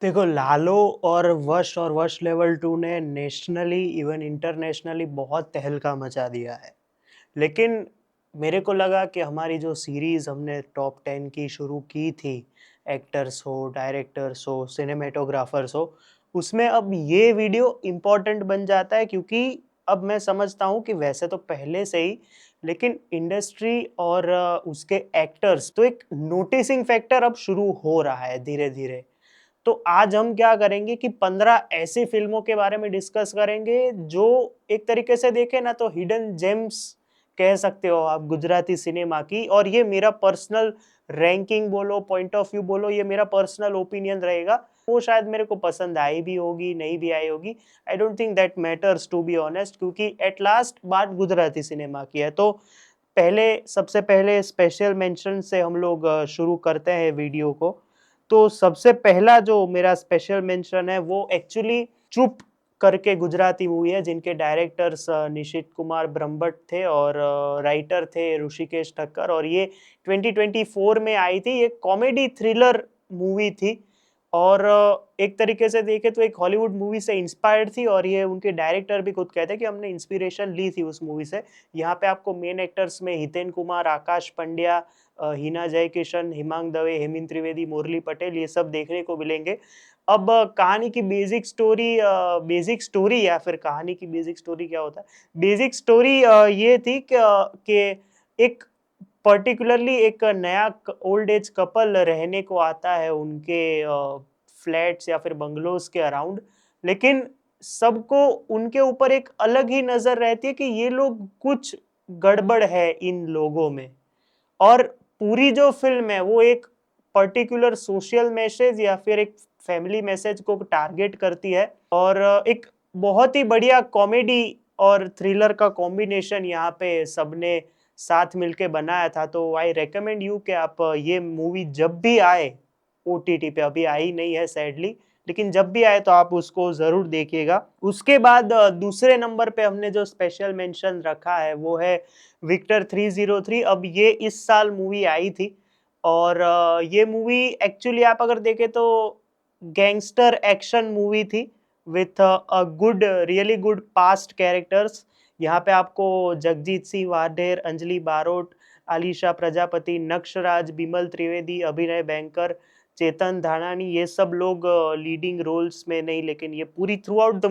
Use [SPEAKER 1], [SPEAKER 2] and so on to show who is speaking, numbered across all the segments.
[SPEAKER 1] देखो, लालो और वश लेवल 2 ने नेशनली इवन इंटरनेशनली बहुत तहलका मचा दिया है। लेकिन मेरे को लगा कि हमारी जो सीरीज़ हमने टॉप 10 की शुरू की थी, एक्टर्स हो, डायरेक्टर्स हो, सिनेमैटोग्राफर्स हो, उसमें अब ये वीडियो इम्पोर्टेंट बन जाता है क्योंकि अब मैं समझता हूँ कि वैसे तो पहले से ही, लेकिन इंडस्ट्री और उसके एक्टर्स तो एक नोटिसिंग फैक्टर अब शुरू हो रहा है धीरे-धीरे। तो आज हम क्या करेंगे कि 15 ऐसी फ़िल्मों के बारे में डिस्कस करेंगे जो एक तरीके से देखें ना तो हिडन जेम्स कह सकते हो आप गुजराती सिनेमा की। और ये मेरा पर्सनल रैंकिंग बोलो, पॉइंट ऑफ व्यू बोलो, ये मेरा पर्सनल ओपिनियन रहेगा। वो शायद मेरे को पसंद आई भी होगी, नहीं भी आई होगी। I don't think that matters to be honest, क्योंकि एट लास्ट बात गुजराती सिनेमा की है। तो सबसे पहले स्पेशल मेंशन से हम लोग शुरू करते हैं वीडियो को। तो सबसे पहला जो मेरा स्पेशल मेंशन है वो एक्चुअली चुप करके गुजराती मूवी है, जिनके डायरेक्टर्स निशित कुमार ब्रह्मभट्ट थे और राइटर थे ऋषिकेश ठक्कर। और ये 2024 में आई थी। ये कॉमेडी थ्रिलर मूवी थी और एक तरीके से देखें तो एक हॉलीवुड मूवी से इंस्पायर्ड थी। और ये उनके डायरेक्टर भी खुद कहते हैं कि हमने इंस्पिरेशन ली थी उस मूवी से। यहाँ पे आपको मेन एक्टर्स में हितेन कुमार, आकाश पंड्या, हिना जयकिशन, हिमांग दवे, हेमिंद्र त्रिवेदी, मुरली पटेल, ये सब देखने को मिलेंगे। अब कहानी की बेसिक स्टोरी या फिर कहानी की बेसिक स्टोरी क्या होता है? बेसिक स्टोरी ये थी कि एक पर्टिकुलरली एक नया ओल्ड एज कपल रहने को आता है उनके फ्लैट्स या फिर बंगलोज के अराउंड। लेकिन सबको उनके ऊपर एक अलग ही नजर रहती है कि ये लोग कुछ गड़बड़ है इन लोगों में। और पूरी जो फ़िल्म है वो एक पर्टिकुलर सोशल मैसेज या फिर एक फैमिली मैसेज को टारगेट करती है। और एक बहुत ही बढ़िया कॉमेडी और थ्रिलर का कॉम्बिनेशन यहाँ पे सबने साथ मिलके बनाया था। तो आई रिकमेंड यू कि आप ये मूवी जब भी आए ओटीटी पे, अभी आई नहीं है सैडली, लेकिन जब भी आए तो आप उसको ज़रूर देखिएगा। उसके बाद दूसरे नंबर पे हमने जो स्पेशल मेंशन रखा है वो है विक्टर 303। अब ये इस साल मूवी आई थी और ये मूवी एक्चुअली आप अगर देखें तो गैंगस्टर एक्शन मूवी थी with a good really good past characters. यहाँ पे आपको जगजीत सिंह वाडेर, अंजलि बारोट, आलिशा प्रजापति, नक्शराज, बिमल त्रिवेदी, अभिनय बैंकर, चेतन धानानी, ये सब लोग लीडिंग रोल्स में नहीं, लेकिन ये पूरी थ्रू आउट द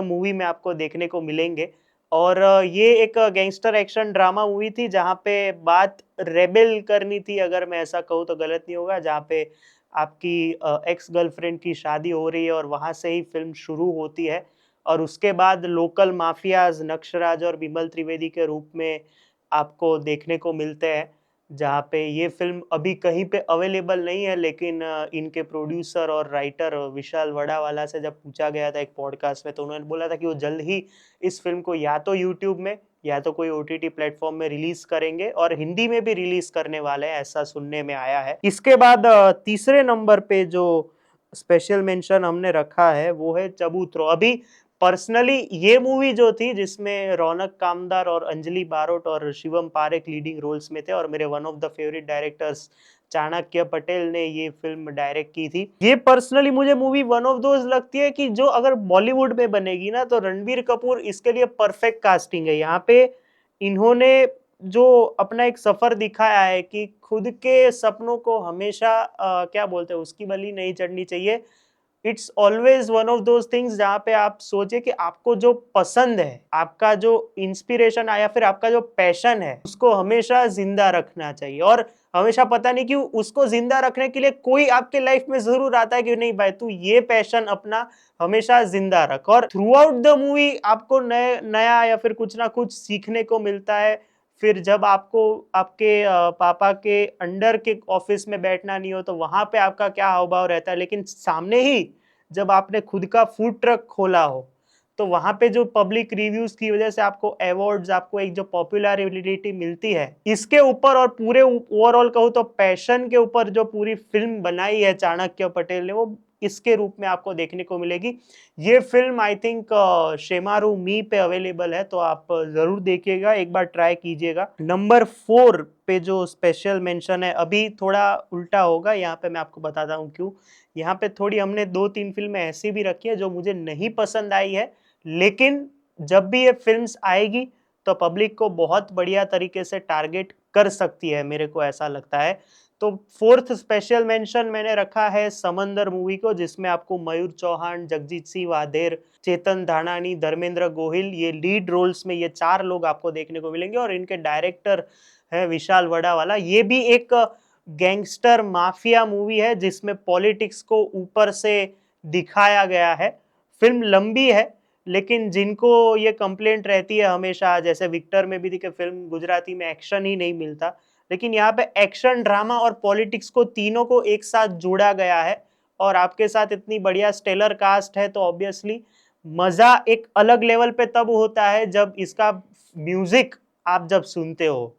[SPEAKER 1] मूवी में आपको देखने को मिलेंगे। और ये एक गैंगस्टर एक्शन ड्रामा मूवी थी जहाँ पे बात रेबेल करनी थी, अगर मैं ऐसा कहूँ तो गलत नहीं होगा, जहाँ पे आपकी एक्स गर्लफ्रेंड की शादी हो रही है और वहाँ से ही फ़िल्म शुरू होती है। और उसके बाद लोकल माफियाज़ नक्शराज और बिमल त्रिवेदी के रूप में आपको देखने को मिलते हैं। जहाँ पे ये फ़िल्म अभी कहीं पे अवेलेबल नहीं है, लेकिन इनके प्रोड्यूसर और राइटर विशाल वडावाला से जब पूछा गया था एक पॉडकास्ट में, तो उन्होंने बोला था कि वो जल्द ही इस फ़िल्म को या तो यूट्यूब में या तो कोई ओटीटी प्लेटफ़ॉर्म में रिलीज़ करेंगे और हिंदी में भी रिलीज़ करने वाले हैं, ऐसा सुनने में आया है। इसके बाद तीसरे नंबर पे जो स्पेशल मेंशन हमने रखा है वो है चबूतरो। अभी पर्सनली ये मूवी जो थी जिसमें रौनक कामदार और अंजलि बारोट और शिवम पारेख लीडिंग रोल्स में थे और मेरे one of the favourite directors Chanakya Patel ने ये फिल्म डायरेक्ट की थी। ये पर्सनली मुझे मूवी वन ऑफ दोज लगती है कि जो अगर बॉलीवुड में बनेगी ना तो रणबीर कपूर इसके लिए परफेक्ट कास्टिंग है। यहाँ पे इन्होंने जो अपना एक सफर दिखाया है कि खुद के सपनों को हमेशा क्या बोलते हैं उसकी बलि नहीं चढ़नी चाहिए। It's always one of those things जहाँ पे आप सोचे कि आपको जो पसंद है, आपका जो इंस्पिरेशन है या फिर आपका जो पैशन है, उसको हमेशा जिंदा रखना चाहिए। और हमेशा पता नहीं क्यों उसको जिंदा रखने के लिए कोई आपके लाइफ में जरूर आता है कि नहीं भाई तू ये पैशन अपना हमेशा जिंदा रख। और थ्रू आउट द मूवी आपको नया या फिर कुछ ना कुछ सीखने को मिलता है। फिर जब आपको आपके पापा के अंडर के ऑफिस में बैठना नहीं हो तो वहां पे आपका क्या हाव भाव रहता है, लेकिन सामने ही जब आपने खुद का फूड ट्रक खोला हो तो वहां पे जो पब्लिक रिव्यूज की वजह से आपको अवार्ड्स, आपको एक जो पॉपुलैरिटी मिलती है, इसके ऊपर और पूरे ओवरऑल कहूँ तो पैशन के ऊपर जो पूरी फिल्म बनाई है चाणक्य पटेल ने, वो इसके रूप में आपको देखने को मिलेगी। ये फिल्म आई थिंक शेमारू मी पे अवेलेबल है, तो आप जरूर देखिएगा, एक बार ट्राई कीजिएगा। नंबर 4 पे जो स्पेशल मेंशन है, अभी थोड़ा उल्टा होगा यहाँ पे, मैं आपको बताता हूँ क्यों। यहाँ पे थोड़ी हमने 2-3 फिल्में ऐसी भी रखी है जो मुझे नहीं पसंद आई है, लेकिन जब भी ये फिल्म्स आएगी तो पब्लिक को बहुत बढ़िया तरीके से टारगेट कर सकती है, मेरे को ऐसा लगता है। तो 4th स्पेशल मेंशन मैंने रखा है समंदर मूवी को, जिसमें आपको मयूर चौहान, जगजीत सिंह वादेर, चेतन धानानी, धर्मेंद्र गोहिल, ये लीड रोल्स में ये 4 लोग आपको देखने को मिलेंगे। और इनके डायरेक्टर है विशाल वडावाला। ये भी एक गैंगस्टर माफिया मूवी है जिसमें पॉलिटिक्स को ऊपर से दिखाया गया है। फिल्म लंबी है, लेकिन जिनको ये कंप्लेंट रहती है हमेशा, जैसे विक्टर में भी थी कि फिल्म गुजराती में एक्शन ही नहीं मिलता, लेकिन यहाँ पे एक्शन, ड्रामा और पॉलिटिक्स को तीनों को एक साथ जोड़ा गया है। और आपके साथ इतनी बढ़िया स्टेलर कास्ट है, तो ऑब्वियसली मजा एक अलग लेवल पे तब होता है जब इसका म्यूजिक आप जब सुनते हो।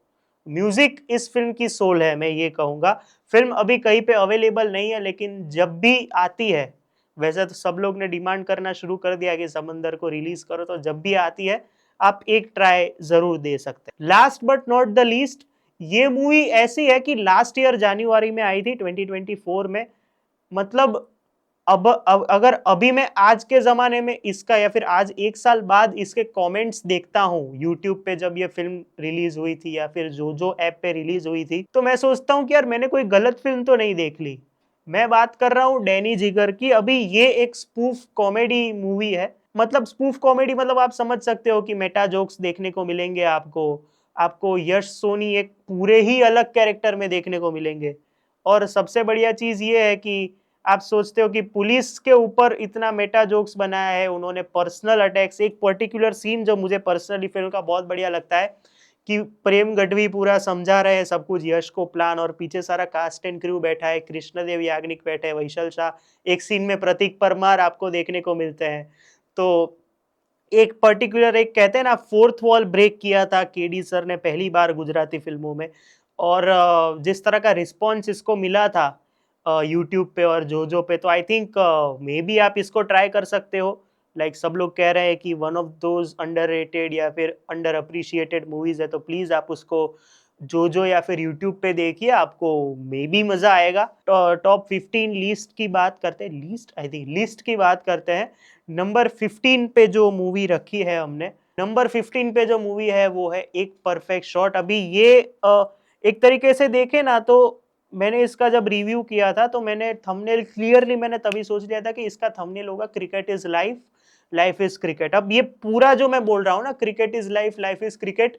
[SPEAKER 1] म्यूजिक इस फिल्म की सोल है, मैं ये कहूंगा। फिल्म अभी कहीं पे अवेलेबल नहीं है, लेकिन जब भी आती है, वैसे तो सब लोग ने डिमांड करना शुरू कर दिया कि समंदर को रिलीज करो, तो जब भी आती है आप एक ट्राई जरूर दे सकते हैं। Last but not the least, ये मूवी ऐसी है कि लास्ट ईयर जनवरी में आई थी, 2024 में। मतलब अब अगर अभी मैं आज के जमाने में इसका, या फिर आज 1 साल बाद इसके कमेंट्स देखता हूँ यूट्यूब पे, जब ये फिल्म रिलीज हुई थी या फिर जो ऐप पे रिलीज हुई थी, तो मैं सोचता हूँ कि यार मैंने कोई गलत फिल्म तो नहीं देख ली। मैं बात कर रहा हूँ डैनी जिगर की। अभी ये एक स्पूफ कॉमेडी मूवी है। मतलब स्पूफ कॉमेडी मतलब आप समझ सकते हो कि मेटा जोक्स देखने को मिलेंगे आपको। आपको यश सोनी एक पूरे ही अलग कैरेक्टर में देखने को मिलेंगे। और सबसे बढ़िया चीज ये है कि आप सोचते हो कि पुलिस के ऊपर इतना मेटा जोक्स बनाया है उन्होंने, पर्सनल अटैक्स। एक पर्टिकुलर सीन जो मुझे पर्सनली फिल्म का बहुत बढ़िया लगता है कि प्रेम गढ़वी पूरा समझा रहे हैं सब कुछ यश को प्लान, और पीछे सारा कास्ट एंड क्रू बैठा है, कृष्णदेव याग्निक बैठे हैं, वैशल शाह, एक सीन में प्रतीक परमार आपको देखने को मिलते हैं। तो एक पर्टिकुलर, एक कहते हैं ना, फोर्थ वॉल ब्रेक किया था केडी सर ने पहली बार गुजराती फिल्मों में। और जिस तरह का रिस्पॉन्स इसको मिला था यूट्यूब पे और जो पे, तो आई थिंक मे बी आप इसको ट्राई कर सकते हो। लाइक सब लोग कह रहे हैं कि वन ऑफ दोज अंडररेटेड या फिर अंडर अप्रिशिएटेड मूवीज है, तो प्लीज आप उसको जो या फिर यूट्यूब पे देखिए, आपको मे बी मजा आएगा। टॉप 15 लिस्ट की बात करते हैं, लिस्ट की बात करते हैं। नंबर 15 पे जो मूवी रखी है हमने, नंबर 15 पे जो मूवी है वो है एक परफेक्ट शॉट। अभी ये एक तरीके से देखे ना, तो मैंने इसका जब रिव्यू किया था तो मैंने थंबनेल क्लियरली मैंने तभी सोच लिया था कि इसका थंबनेल होगा cricket is life, life is cricket. अब ये पूरा जो मैं बोल रहा हूँ ना, cricket is life, life is cricket,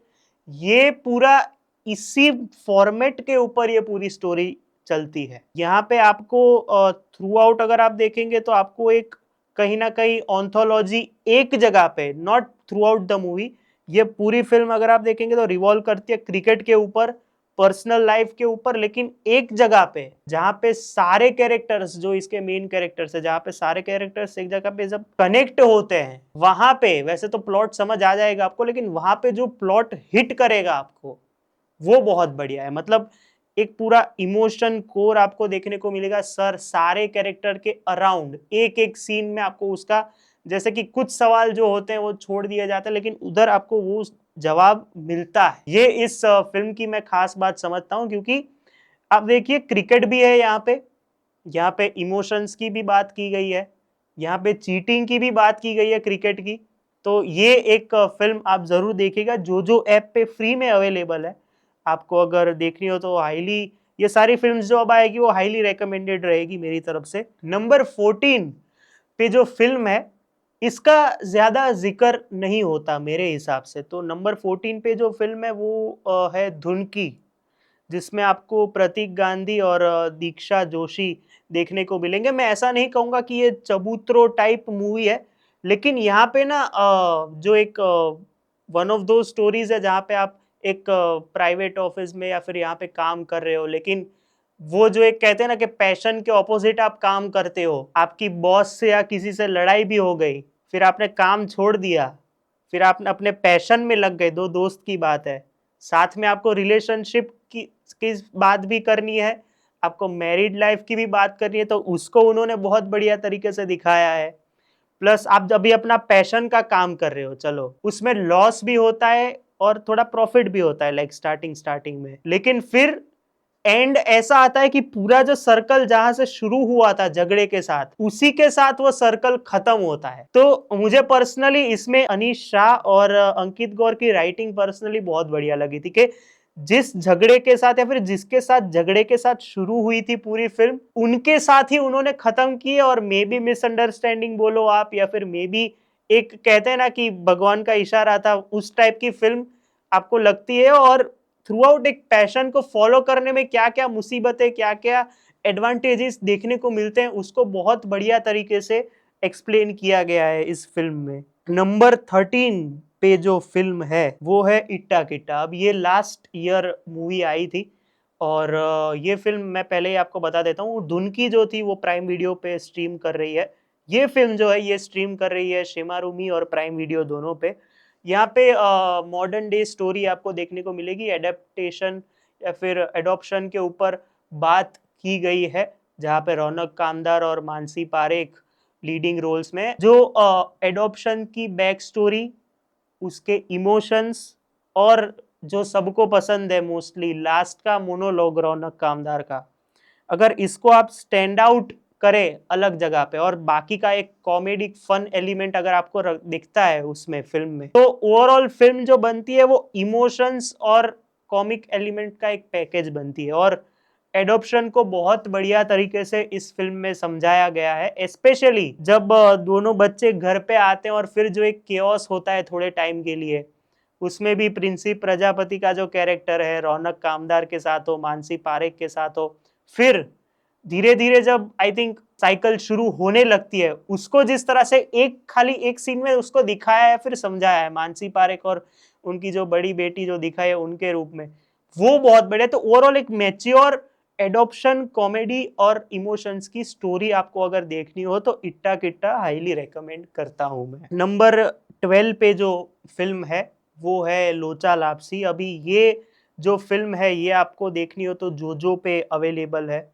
[SPEAKER 1] ये पूरा इसी फॉर्मेट के ऊपर ये पूरी स्टोरी चलती है। यहाँ पे आपको थ्रू आउट अगर आप देखेंगे तो आपको एक कहीं ना कहीं ऑन्थोलॉजी एक जगह पे, not through out the movie, ये पूरी फिल्म अगर आप देखेंगे तो रिवॉल्व करती है क्रिकेट के ऊपर, पर्सनल लाइफ के ऊपर, लेकिन एक जगह पे जहां पे सारे कैरेक्टर्स जो इसके मेन कैरेक्टर्स है, जहां पे सारे कैरेक्टर्स एक जगह पे जब कनेक्ट होते हैं, वहां पे वैसे तो प्लॉट समझ आ जाएगा आपको, लेकिन वहां पे जो प्लॉट हिट करेगा आपको वो बहुत बढ़िया है। मतलब एक पूरा इमोशन कोर आपको देखने को मिलेगा सर, सारे कैरेक्टर के अराउंड एक एक सीन में आपको उसका, जैसे कि कुछ सवाल जो होते हैं वो छोड़ दिया जाता है, लेकिन उधर आपको वो जवाब मिलता है। ये इस फिल्म की मैं खास बात समझता हूं, क्योंकि आप देखिए क्रिकेट भी है यहाँ पे इमोशंस की भी बात की गई है, यहाँ पे चीटिंग की भी बात की गई है क्रिकेट की। तो ये एक फिल्म आप जरूर देखिएगा, जो ऐप पे फ्री में अवेलेबल है। आपको अगर देखनी हो तो हाईली, ये सारी फिल्म्स जो अब आएगी वो हाईली रेकमेंडेड रहेगी मेरी तरफ से। नंबर 14 पे जो फिल्म है, इसका ज्यादा जिक्र नहीं होता मेरे हिसाब से। तो नंबर 14 पे जो फिल्म है वो है धुन की, जिसमें आपको प्रतीक गांधी और दीक्षा जोशी देखने को मिलेंगे। मैं ऐसा नहीं कहूंगा कि ये चबूतरो टाइप मूवी है, लेकिन यहाँ पे ना जो एक वन ऑफ दो स्टोरीज है जहाँ पे आप एक प्राइवेट ऑफिस में या फिर यहाँ पे काम कर रहे हो, लेकिन वो जो एक कहते हैं ना कि पैशन के ऑपोजिट आप काम करते हो, आपकी बॉस से या किसी से लड़ाई भी हो गई, फिर आपने काम छोड़ दिया, फिर आप अपने पैशन में लग गए, दो दोस्त की बात है, साथ में आपको रिलेशनशिप की बात भी करनी है, आपको मैरिड लाइफ की भी बात करनी है तो उसको उन्होंने बहुत बढ़िया तरीके से दिखाया है। प्लस आप जब भी अपना पैशन का काम कर रहे हो, चलो उसमें लॉस भी होता है और थोड़ा प्रॉफिट भी होता है, लाइक स्टार्टिंग में, लेकिन फिर एंड ऐसा आता है कि पूरा जो सर्कल जहां से शुरू हुआ था झगड़े के साथ, उसी के साथ वो सर्कल खत्म होता है। तो मुझे पर्सनली इसमें अनीश शाह और अंकित गौर की राइटिंग पर्सनली बहुत बढ़िया लगी थी कि जिस झगड़े के साथ या फिर जिसके साथ झगड़े के साथ शुरू हुई थी पूरी फिल्म, उनके साथ ही उन्होंने खत्म की। और मे बी मिसअंडरस्टैंडिंग बोलो आप, या फिर मे बी एक कहते हैं ना कि भगवान का इशारा था, उस टाइप की फिल्म आपको लगती है। और थ्रू आउट एक पैशन को फॉलो करने में क्या क्या मुसीबतें, क्या क्या एडवांटेजेस देखने को मिलते हैं, उसको बहुत बढ़िया तरीके से एक्सप्लेन किया गया है इस फिल्म में। नंबर 13 पे जो फिल्म है वो है इट्टा किट्टा। अब ये लास्ट ईयर मूवी आई थी और ये फिल्म मैं पहले ही आपको बता देता हूँ, दुनकी जो थी वो प्राइम वीडियो पे स्ट्रीम कर रही है। ये फिल्म जो है ये स्ट्रीम कर रही है शेमारुमी और प्राइम वीडियो दोनों पे। यहाँ पे मॉडर्न डे स्टोरी आपको देखने को मिलेगी, एडेप्टेशन या फिर एडॉप्शन के ऊपर बात की गई है, जहाँ पे रौनक कामदार और मानसी पारेख लीडिंग रोल्स में। जो एडॉप्शन की बैक स्टोरी, उसके इमोशंस, और जो सबको पसंद है मोस्टली लास्ट का मोनोलॉग रौनक कामदार का, अगर इसको आप स्टैंड आउट करें अलग जगह पे और बाकी का एक कॉमेडी फन एलिमेंट अगर आपको दिखता है उसमें फिल्म में, तो ओवरऑल फिल्म जो बनती है वो इमोशंस और कॉमिक एलिमेंट का एक पैकेज बनती है। और एडॉप्शन को बहुत बढ़िया तरीके से इस फिल्म में समझाया गया है, स्पेशली जब दोनों बच्चे घर पे आते हैं और फिर जो एक केओस होता है थोड़े टाइम के लिए, उसमें भी प्रिंसी प्रजापति का जो कैरेक्टर है रौनक कामदार के साथ हो, मानसी पारेख के साथ हो, फिर धीरे धीरे जब आई थिंक साइकिल शुरू होने लगती है, उसको जिस तरह से एक खाली एक सीन में उसको दिखाया है फिर समझाया है, मानसी पारेख और उनकी जो बड़ी बेटी जो दिखाई है उनके रूप में, वो बहुत बढ़िया। तो ओवरऑल एक मैच्योर एडॉप्शन कॉमेडी और इमोशंस की स्टोरी आपको अगर देखनी हो तो इट्टा किट्टा हाईली रेकमेंड करता हूं मैं। नंबर 12 पे जो फिल्म है वो है लोचा लापसी। अभी ये जो फिल्म है ये आपको देखनी हो तो जोजो पे अवेलेबल है।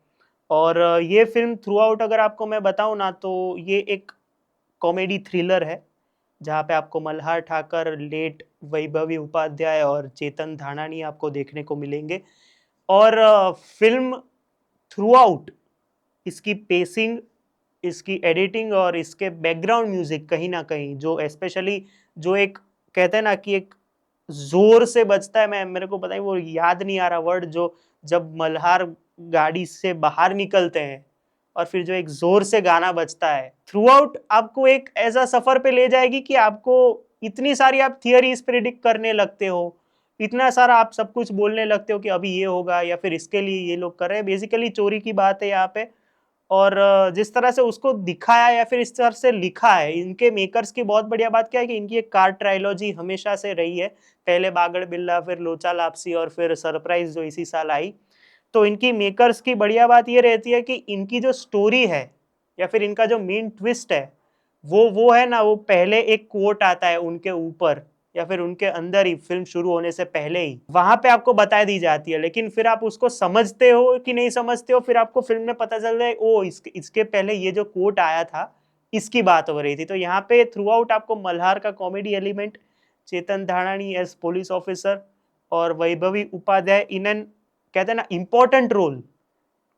[SPEAKER 1] और ये फिल्म थ्रू आउट अगर आपको मैं बताऊं ना तो ये एक कॉमेडी थ्रिलर है, जहाँ पे आपको मल्हार ठाकर, लेट वैभवी उपाध्याय और चेतन धानानी आपको देखने को मिलेंगे। और फिल्म थ्रू आउट इसकी पेसिंग, इसकी एडिटिंग और इसके बैकग्राउंड म्यूजिक कहीं ना कहीं जो स्पेशली जो एक कहते हैं ना कि एक जोर से बजता है, मैं मेरे को पता है वो याद नहीं आ रहा वर्ड, जो जब मल्हार गाड़ी से बाहर निकलते हैं और फिर जो एक जोर से गाना बजता है, थ्रू आउट आपको एक ऐसा सफर पे ले जाएगी कि आपको इतनी सारी आप थियरीज प्रिडिक्ट करने लगते हो, इतना सारा आप सब कुछ बोलने लगते हो कि अभी ये होगा या फिर इसके लिए ये लोग कर रहे हैं। बेसिकली चोरी की बात है यहाँ पे। और जिस तरह से उसको दिखाया या फिर इस तरह से लिखा है, इनके मेकर्स की बहुत बढ़िया बात क्या है कि इनकी एक कार ट्रायलॉजी हमेशा से रही है, पहले बागड़ बिल्ला, फिर लोचा लापसी और फिर सरप्राइज जो इसी साल आई। तो इनकी मेकर्स की बढ़िया बात ये रहती है कि इनकी जो स्टोरी है या फिर इनका जो मेन ट्विस्ट है वो है ना, वो पहले एक कोट आता है उनके ऊपर या फिर उनके अंदर ही फिल्म शुरू होने से पहले ही वहां पे आपको बता दी जाती है, लेकिन फिर आप उसको समझते हो कि नहीं समझते हो, फिर आपको फिल्म में पता चल जाए ओ इसके पहले ये जो कोट आया था इसकी बात हो रही थी। तो यहाँ पे थ्रू आउट आपको मल्हार का कॉमेडी एलिमेंट, चेतन धानानी एज पुलिस ऑफिसर और वैभवी उपाध्याय इन एन कहते हैं ना इंपॉर्टेंट रोल,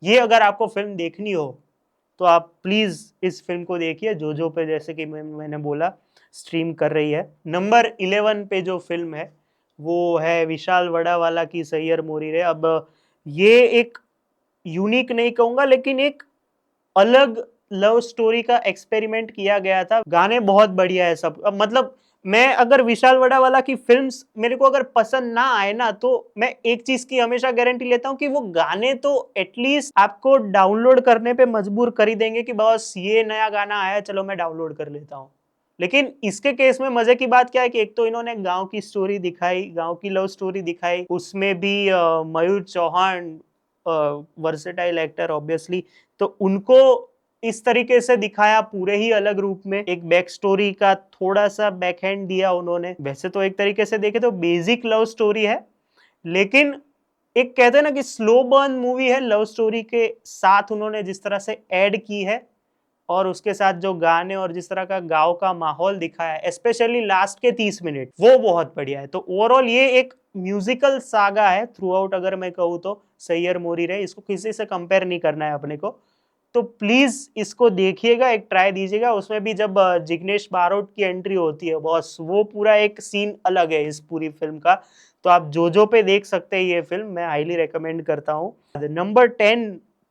[SPEAKER 1] ये अगर आपको फिल्म देखनी हो तो आप प्लीज इस फिल्म को देखिए। जोजो पे जैसे कि मैंने बोला स्ट्रीम कर रही है। नंबर 11 पे जो फिल्म है वो है विशाल वडावाला की सैयर मोरी रे। अब ये एक यूनिक नहीं कहूंगा लेकिन एक अलग लव स्टोरी का एक्सपेरिमेंट किया गया था। गाने बहुत बढ़िया है सब, मतलब मैं अगर विशाल वडावाला की फिल्म्स मेरे को अगर पसंद ना आए ना तो मैं एक चीज की हमेशा गारंटी लेता हूं कि वो गाने तो एटलीस्ट आपको डाउनलोड करने पे मजबूर कर ही देंगे कि बस ये नया गाना आया चलो मैं डाउनलोड कर लेता हूं। लेकिन इसके केस में मजे की बात क्या है कि एक तो इन्होंने गांव की स्टोरी दिखाई, गांव की लव स्टोरी दिखाई, उसमें भी मयूर चौहान वर्सेटाइल एक्टर ऑब्वियसली, तो उनको इस तरीके से दिखाया पूरे ही अलग रूप में। एक बैक स्टोरी का थोड़ा सा बैकहैंड दिया उन्होंने। वैसे तो एक तरीके से देखे तो बेसिक लव स्टोरी है, लेकिन एक कहते हैं ना कि स्लो बर्न मूवी है, लव स्टोरी के साथ उन्होंने जिस तरह से ऐड की है और उसके साथ जो गाने और जिस तरह का गाँव का माहौल दिखाया है, स्पेशली लास्ट के 30 मिनट, वो बहुत बढ़िया है। तो ओवरऑल ये एक म्यूजिकल सागा है थ्रू आउट, अगर मैं कहूँ तो सैयर मोरी रे, इसको किसी से कंपेयर नहीं करना है अपने को। तो प्लीज इसको देखिएगा, एक ट्राई दीजिएगा। उसमें भी जब जिग्नेश बारोट की एंट्री होती है बॉस, वो पूरा एक सीन अलग है इस पूरी फिल्म का। तो आप जो पे देख सकते हैं ये फिल्म, मैं हाईली रेकमेंड करता हूँ। नंबर 10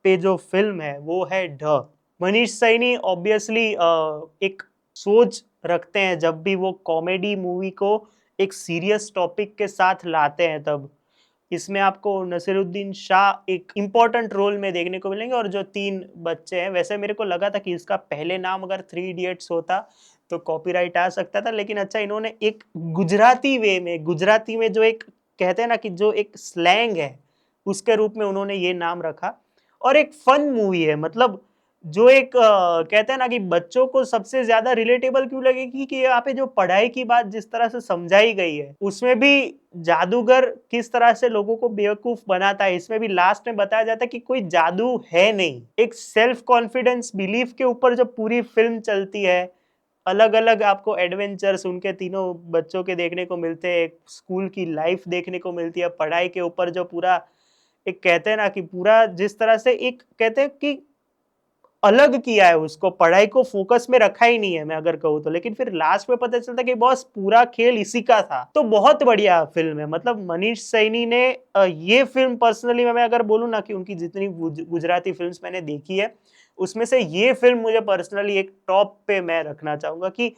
[SPEAKER 1] पे जो फिल्म है वो है ढ। मनीष सैनी ऑब्वियसली एक सोच रखते हैं जब भी वो कॉमेडी मूवी को एक सीरियस टॉपिक के साथ लाते हैं, तब इसमें आपको नसीरुद्दीन शाह एक इम्पोर्टेंट रोल में देखने को मिलेंगे और जो 3 बच्चे हैं। वैसे मेरे को लगा था कि इसका पहले नाम अगर 3 इडियट्स होता तो कॉपीराइट आ सकता था, लेकिन अच्छा इन्होंने एक गुजराती वे में, गुजराती में जो एक कहते हैं ना कि जो एक स्लैंग है, उसके रूप में उन्होंने ये नाम रखा। और एक फन मूवी है, मतलब जो एक कहते हैं ना कि बच्चों को सबसे ज्यादा रिलेटेबल क्यों लगेगी कि यहाँ पे जो पढ़ाई की बात जिस तरह से समझाई गई है, उसमें भी जादूगर किस तरह से लोगों को बेवकूफ बनाता है, इसमें भी लास्ट में बताया जाता है कि कोई जादू है नहीं। एक सेल्फ कॉन्फिडेंस बिलीफ के ऊपर जो पूरी फिल्म चलती है, अलग अलग आपको एडवेंचर्स उनके तीनों बच्चों के देखने को मिलते हैं, एक स्कूल की लाइफ देखने को मिलती है, पढ़ाई के ऊपर जो पूरा एक कहते हैं ना कि पूरा जिस तरह से एक कहते हैं कि अलग किया है, उसको पढ़ाई को फोकस में रखा ही नहीं है मैं अगर कहूँ तो, लेकिन फिर लास्ट में पता चलता कि बॉस पूरा खेल इसी का था। तो बहुत बढ़िया फिल्म है। मतलब मनीष सैनी ने ये फिल्म पर्सनली मैं अगर बोलूँ ना कि उनकी जितनी गुजराती फिल्म्स मैंने देखी है उसमें से ये फिल्म मुझे पर्सनली एक टॉप पे मैं रखना चाहूंगा कि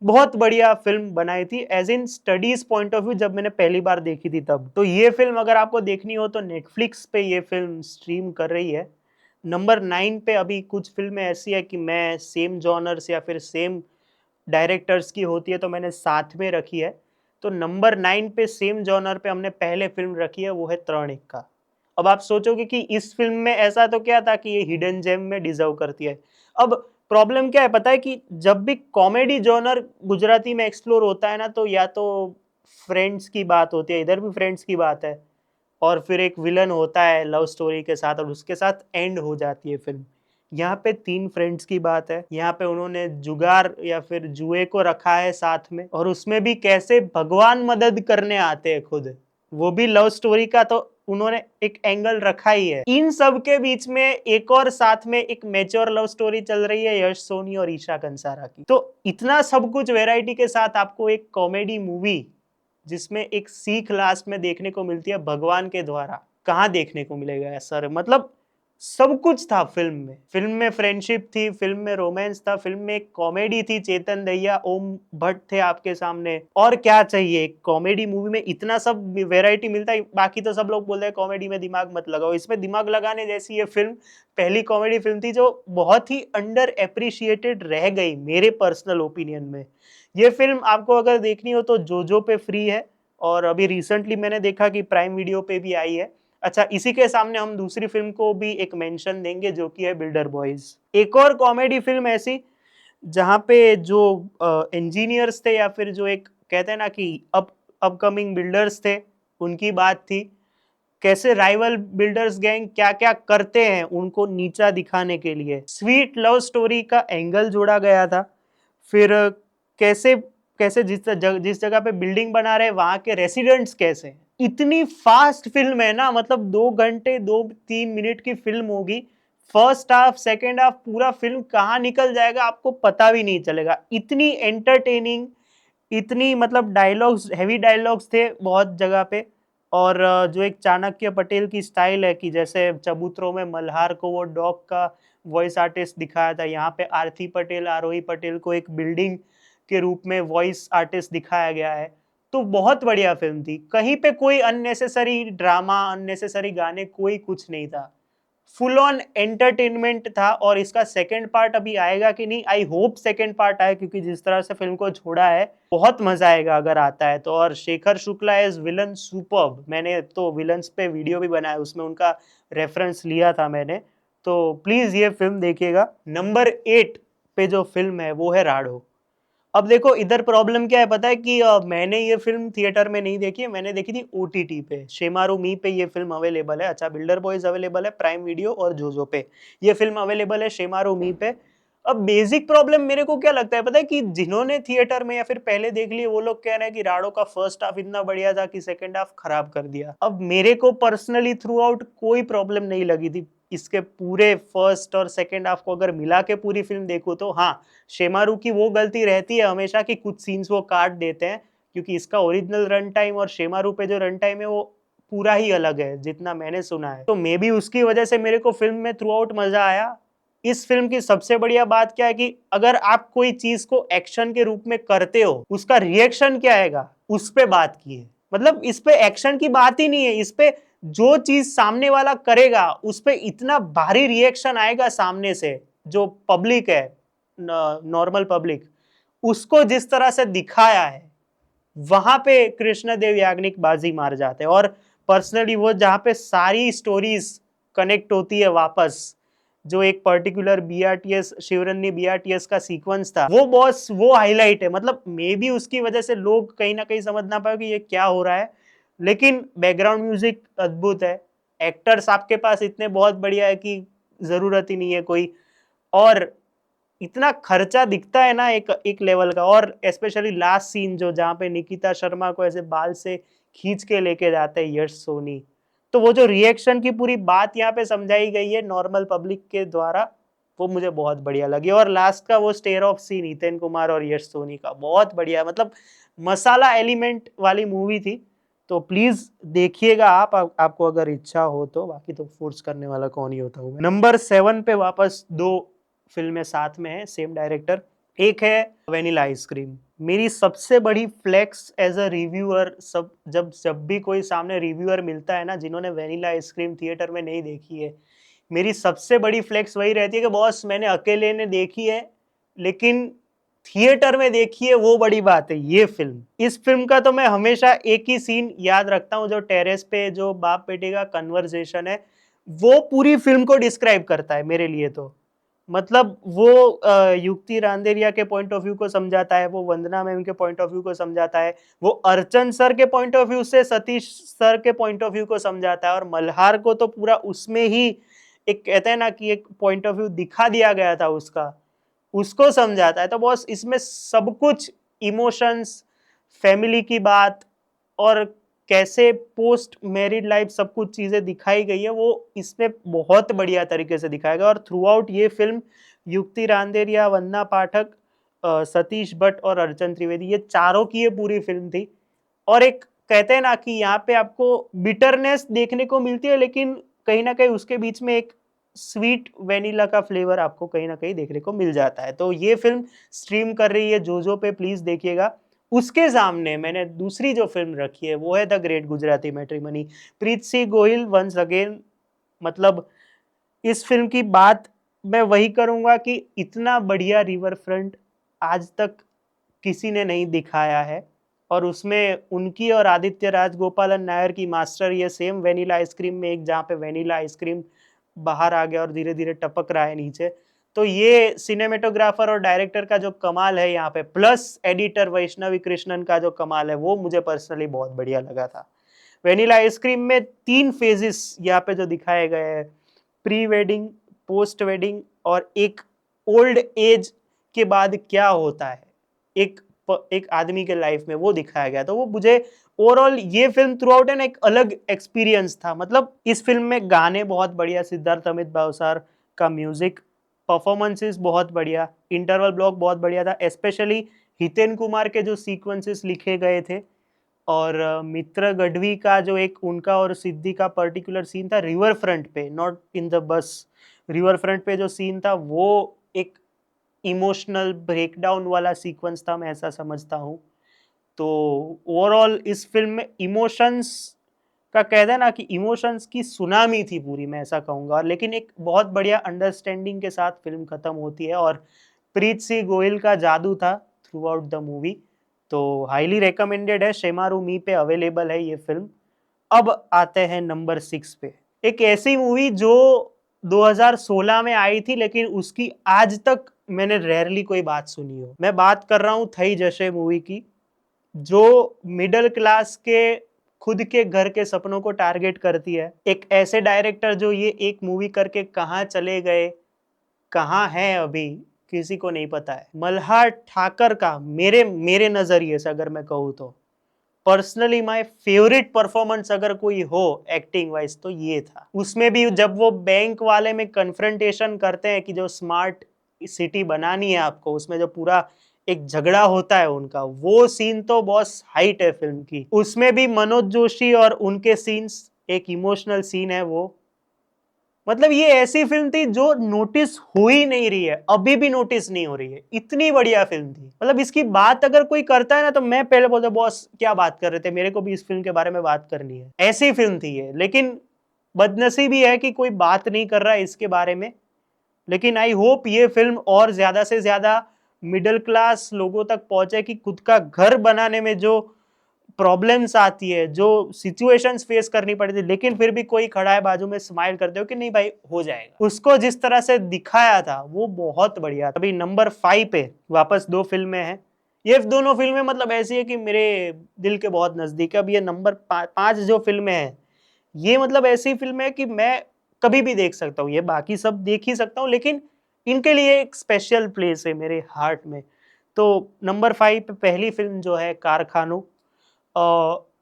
[SPEAKER 1] बहुत बढ़िया फिल्म बनाई थी as in studies point of view. जब मैंने पहली बार देखी थी तब तो ये फिल्म अगर आपको देखनी हो तो नेटफ्लिक्स पे ये फिल्म स्ट्रीम कर रही है। नंबर 9 पे अभी कुछ फिल्में ऐसी है कि मैं सेम जॉनर्स या फिर सेम डायरेक्टर्स की होती है तो मैंने साथ में रखी है। तो नंबर 9 पे सेम जॉनर पे हमने पहले फिल्म रखी है, वो है त्राण इक्का। अब आप सोचोगे कि इस फिल्म में ऐसा तो क्या था कि ये हिडन जेम में डिजर्व करती है। अब प्रॉब्लम क्या है पता है कि जब भी कॉमेडी जॉनर गुजराती में एक्सप्लोर होता है ना, तो या तो फ्रेंड्स की बात होती है, इधर भी फ्रेंड्स की बात है, और फिर एक विलन होता है लव स्टोरी के साथ और उसके साथ एंड हो जाती है फिल्म। यहाँ पे 3 फ्रेंड्स की बात है, यहाँ पे उन्होंने जुगार या फिर जुए को रखा है साथ में, और उसमें भी कैसे भगवान मदद करने आते हैं खुद, वो भी लव स्टोरी का तो उन्होंने एक एंगल रखा ही है। इन सब के बीच में एक और साथ में एक मेच्योर लव स्टोरी चल रही है यश सोनी और ईशा कंसारा की। तो इतना सब कुछ वैरायटी के साथ आपको एक कॉमेडी मूवी जिसमें एक सीख लास्ट में देखने को मिलती है भगवान के द्वारा, कहाँ देखने को मिलेगा सर। मतलब सब कुछ था फिल्म में। फिल्म में फ्रेंडशिप थी, फिल्म में रोमांस था, फिल्म में कॉमेडी थी, चेतन दैया, ओम भट्ट थे आपके सामने, और क्या चाहिए। कॉमेडी मूवी में इतना सब वेराइटी मिलता है। बाकी तो सब लोग बोलते हैं कॉमेडी में दिमाग मत लगाओ, इसमें दिमाग लगाने जैसी ये फिल्म पहली कॉमेडी फिल्म थी जो बहुत ही अंडर एप्रिशिएटेड रह गई मेरे पर्सनल ओपिनियन में। ये फिल्म आपको अगर देखनी हो तो जोजो पे फ्री है, और अभी रिसेंटली मैंने देखा कि प्राइम वीडियो पे भी आई है। अच्छा, इसी के सामने हम दूसरी फिल्म को भी एक मेंशन देंगे जो कि है बिल्डर बॉयज, एक और कॉमेडी फिल्म ऐसी जहां पे जो इंजीनियर्स थे या फिर जो एक कहते हैं ना कि अपकमिंग बिल्डर्स थे, उनकी बात थी। कैसे राइवल बिल्डर्स गैंग क्या क्या करते हैं उनको नीचा दिखाने के लिए, स्वीट लव स्टोरी का एंगल जोड़ा गया था। फिर कैसे कैसे जिस जगह पे बिल्डिंग बना रहे वहां के रेसिडेंट्स कैसे, इतनी फास्ट फिल्म है ना। मतलब 2 घंटे 2-3 मिनट की फिल्म होगी, फर्स्ट हाफ सेकेंड हाफ पूरा फिल्म कहाँ निकल जाएगा आपको पता भी नहीं चलेगा। इतनी एंटरटेनिंग, इतनी मतलब डायलॉग्स, हैवी डायलॉग्स थे बहुत जगह पे। और जो एक चाणक्य पटेल की स्टाइल है कि जैसे चबूतरों में मल्हार को वो डॉग का वॉइस आर्टिस्ट दिखाया था, यहाँ पे आरती पटेल, आरोही पटेल को एक बिल्डिंग के रूप में वॉइस आर्टिस्ट दिखाया गया है। तो बहुत बढ़िया फिल्म थी, कहीं पे कोई अननेसेसरी ड्रामा, अननेसेसरी गाने, कोई कुछ नहीं था। फुल ऑन एंटरटेनमेंट था। और इसका सेकंड पार्ट अभी आएगा कि नहीं, आई होप सेकंड पार्ट आए, क्योंकि जिस तरह से फिल्म को छोड़ा है बहुत मजा आएगा अगर आता है तो। और Shekhar Shukla as villain superb, मैंने तो विलन्स पे वीडियो भी बनाया, उसमें उनका रेफरेंस लिया था मैंने। तो प्लीज ये फिल्म देखिएगा। नंबर 8 पे जो फिल्म है वो है राढ़ो। अब देखो इधर प्रॉब्लम क्या है पता है कि मैंने ये फिल्म थिएटर में नहीं देखी है, मैंने देखी थी ओटीटी पे, शेमारू मी पे ये फिल्म अवेलेबल है। अच्छा, बिल्डर बॉयज अवेलेबल है प्राइम वीडियो और जोजो पे, ये फिल्म अवेलेबल है शेमारू मी पे। अब बेसिक प्रॉब्लम मेरे को क्या लगता है पता है कि जिन्होंने थिएटर में या फिर पहले देख लिए वो लोग कह रहे हैं कि राडो का फर्स्ट हाफ इतना बढ़िया था कि सेकंड हाफ खराब कर दिया। अब मेरे को पर्सनली थ्रू आउट कोई प्रॉब्लम नहीं लगी थी इसके पूरे फर्स्ट और सेकंड हाफ को अगर मिला के पूरी फिल्म देखो तो। हाँ, शेमारू की वो गलती रहती है हमेशा कि कुछ सीन्स वो काट देते हैं, क्योंकि इसका ओरिजिनल रन टाइम और शेमारू पे जो रन टाइम है वो पूरा ही अलग है जितना मैंने सुना है। तो मे बी उसकी वजह से मेरे को फिल्म में थ्रू आउट मजा आया। इस फिल्म की सबसे बढ़िया बात क्या है कि अगर आप कोई चीज को एक्शन के रूप में करते हो, उसका रिएक्शन क्या आएगा उस पे बात की है। मतलब इस पे एक्शन की बात ही नहीं है, इस पे जो चीज सामने वाला करेगा उस पे इतना भारी रिएक्शन आएगा सामने से। जो पब्लिक है, नॉर्मल पब्लिक, उसको जिस तरह से दिखाया है वहां पे कृष्णदेव याग्निक बाजी मार जाते हैं। और पर्सनली वो जहां पे सारी स्टोरीज कनेक्ट होती है वापस, जो एक पर्टिकुलर बीआरटीएस शिवरन्नी बीआरटीएस का सीक्वेंस था, वो बॉस वो हाईलाइट है। मतलब मे बी उसकी वजह से लोग कहीं ना कहीं समझ ना पाए कि ये क्या हो रहा है, लेकिन बैकग्राउंड म्यूजिक अद्भुत है। एक्टर्स आपके पास इतने बहुत बढ़िया है कि जरूरत ही नहीं है कोई। और इतना खर्चा दिखता है ना एक एक लेवल का। और स्पेशली लास्ट सीन जो जहाँ पे निकिता शर्मा को ऐसे बाल से खींच के लेके जाते हैं यश सोनी, तो वो जो रिएक्शन की पूरी बात यहाँ पे समझाई गई है नॉर्मल पब्लिक के द्वारा, वो मुझे बहुत बढ़िया लगी। और लास्ट का वो stare off scene Hiten Kumar और यश सोनी का बहुत बढ़िया, मतलब मसाला एलिमेंट वाली मूवी थी। तो प्लीज देखिएगा आपको अगर इच्छा हो तो, बाकी तो फोर्स करने वाला कौन ही होता हूँ। नंबर 7 पे वापस दो फिल्में साथ में है, सेम डायरेक्टर। एक है वेनिला आइसक्रीम, मेरी सबसे बड़ी फ्लेक्स एज अ रिव्यूअर। सब जब जब भी कोई सामने रिव्यूअर मिलता है ना जिन्होंने वेनिला आइसक्रीम थिएटर में नहीं देखी है, मेरी सबसे बड़ी फ्लेक्स वही रहती है कि बॉस मैंने अकेले ने देखी है लेकिन थिएटर में देखी है, वो बड़ी बात है। ये फिल्म, इस फिल्म का तो मैं हमेशा एक ही सीन याद रखता हूँ, जो टेरेस पे जो बाप बेटे का कन्वर्सेशन है, वो पूरी फिल्म को डिस्क्राइब करता है मेरे लिए। तो मतलब वो युक्ति रांदेरिया के पॉइंट ऑफ व्यू को समझाता है, वो वंदना मैम के पॉइंट ऑफ व्यू को समझाता है, वो अर्चन सर के पॉइंट ऑफ व्यू से सतीश सर के पॉइंट ऑफ व्यू को समझाता है, और मल्हार को तो पूरा उसमें ही एक कहते हैं ना कि एक पॉइंट ऑफ व्यू दिखा दिया गया था उसका, उसको समझाता है। तो बॉस इसमें सब कुछ इमोशंस, फैमिली की बात, और कैसे पोस्ट मैरिड लाइफ सब कुछ चीजें दिखाई गई है, वो इसमें बहुत बढ़िया तरीके से दिखाया गया। और थ्रू आउट ये फिल्म युक्ति रांदेरिया, वंदना पाठक, सतीश भट्ट और अर्चन त्रिवेदी, ये चारों की ये पूरी फिल्म थी। और एक कहते हैं ना कि यहाँ पे आपको बिटरनेस देखने को मिलती है, लेकिन कहीं ना कहीं उसके बीच में एक स्वीट वेनिला का फ्लेवर आपको कहीं ना कहीं देखने को मिल जाता है। तो ये फिल्म स्ट्रीम कर रही है जोजो पे, प्लीज देखिएगा। उसके सामने मैंने दूसरी जो फिल्म रखी है वो है the great Gujarati matrimony, Preet Singh Gohil once again. मतलब इस फिल्म की बात मैं वही करूंगा कि इतना बढ़िया रिवर फ्रंट आज तक किसी ने नहीं दिखाया है। और उसमें उनकी और आदित्य राजगोपालन नायर की मास्टर, ये सेम वेनिला आइसक्रीम में एक जहाँ पे वेनिला आइसक्रीम बाहर आ गया और धीरे धीरे टपक रहा है नीचे, तो ये सिनेमेटोग्राफर और डायरेक्टर का जो कमाल है यहाँ पे, प्लस एडिटर वैष्णवी कृष्णन का जो कमाल है, वो मुझे पर्सनली बहुत बढ़िया लगा था। वेनिला आइसक्रीम में 3 फेजेस यहाँ पे जो दिखाए गए हैं, प्री वेडिंग, पोस्ट वेडिंग, और एक ओल्ड एज के बाद क्या होता है एक एक आदमी के लाइफ में, वो दिखाया गया। तो वो मुझे ओवरऑल ये फिल्म थ्रू आउट एन एक अलग एक्सपीरियंस था। मतलब इस फिल्म में गाने बहुत बढ़िया, सिद्धार्थ अमित भावसार का म्यूजिक, परफॉर्मेंसेस बहुत बढ़िया, इंटरवल ब्लॉक बहुत बढ़िया था, स्पेशली हितेन कुमार के जो सीक्वेंसेस लिखे गए थे। और मित्र गढ़वी का जो एक उनका और सिद्धि का पर्टिकुलर सीन था रिवर फ्रंट पे, not in the bus, river front पे जो सीन था वो एक इमोशनल ब्रेकडाउन वाला सीक्वेंस था, मैं ऐसा समझता हूँ। तो ओवरऑल इस फिल्म में इमोशंस का कहते हैं ना कि इमोशंस की सुनामी थी पूरी, मैं ऐसा कहूँगा। लेकिन एक बहुत बढ़िया अंडरस्टैंडिंग के साथ फिल्म खत्म होती है, और प्रीत सिंह गोयल का जादू था थ्रू आउट द मूवी। तो हाईली रिकमेंडेड है, शेमारू मी पे अवेलेबल है ये फिल्म। अब आते हैं नंबर 6 पे, एक ऐसी मूवी जो 2016 में आई थी, लेकिन उसकी आज तक मैंने रेयरली कोई बात सुनी हो। मैं बात कर रहा हूँ थई जशे मूवी की, जो मिडिल क्लास के खुद के घर के सपनों को टारगेट करती है। एक ऐसे डायरेक्टर जो ये एक मूवी करके कहाँ चले गए, कहाँ हैं अभी, किसी को नहीं पता है। मल्हार ठाकर का मेरे मेरे नजरिए से अगर मैं कहूँ तो पर्सनली माय फेवरेट परफॉर्मेंस अगर कोई हो एक्टिंग वाइज तो ये था। उसमें भी जब वो बैंक वाले में कन्फ्रंटेशन करते हैं कि जो स्मार्ट सिटी बनानी है आपको, उसमें जो पूरा एक झगड़ा होता है उनका, वो सीन तो बॉस हाइट है फिल्म की। उसमें भी मनोज जोशी और उनके सीन्स, एक इमोशनल सीन है वो, मतलब ये ऐसी फिल्म थी जो नोटिस हो ही नहीं रही है, अभी भी नोटिस नहीं हो रही है, इतनी बढ़िया फिल्म थी। मतलब इसकी बात अगर कोई करता है ना तो मैं पहले बोलता बॉस क्या बात कर रहे थे, मेरे को भी इस फिल्म के बारे में बात करनी है। ऐसी फिल्म थी ये, लेकिन बदनसीबी है कि कोई बात नहीं कर रहा है इसके बारे में। लेकिन आई होप ये फिल्म और ज्यादा से ज्यादा मिडिल क्लास लोगों तक पहुंचे कि खुद का घर बनाने में जो प्रॉब्लम्स आती है, जो सिचुएशंस फेस करनी पड़ती है, लेकिन फिर भी कोई खड़ा है बाजू में, स्माइल करते हो कि नहीं भाई हो जाएगा। उसको जिस तरह से दिखाया था वो बहुत बढ़िया। अभी नंबर 5 पे वापस दो फिल्में हैं। ये दोनों फिल्में मतलब ऐसी है कि मेरे दिल के बहुत नजदीक है। अब ये नंबर 5 जो फिल्में हैं, ये मतलब ऐसी फिल्म है कि मैं कभी भी देख सकता हूँ। ये बाकी सब देख ही सकता हूँ, लेकिन इनके लिए एक स्पेशल प्लेस है मेरे हार्ट में। तो नंबर 5 पे पहली फिल्म जो है कारखानो,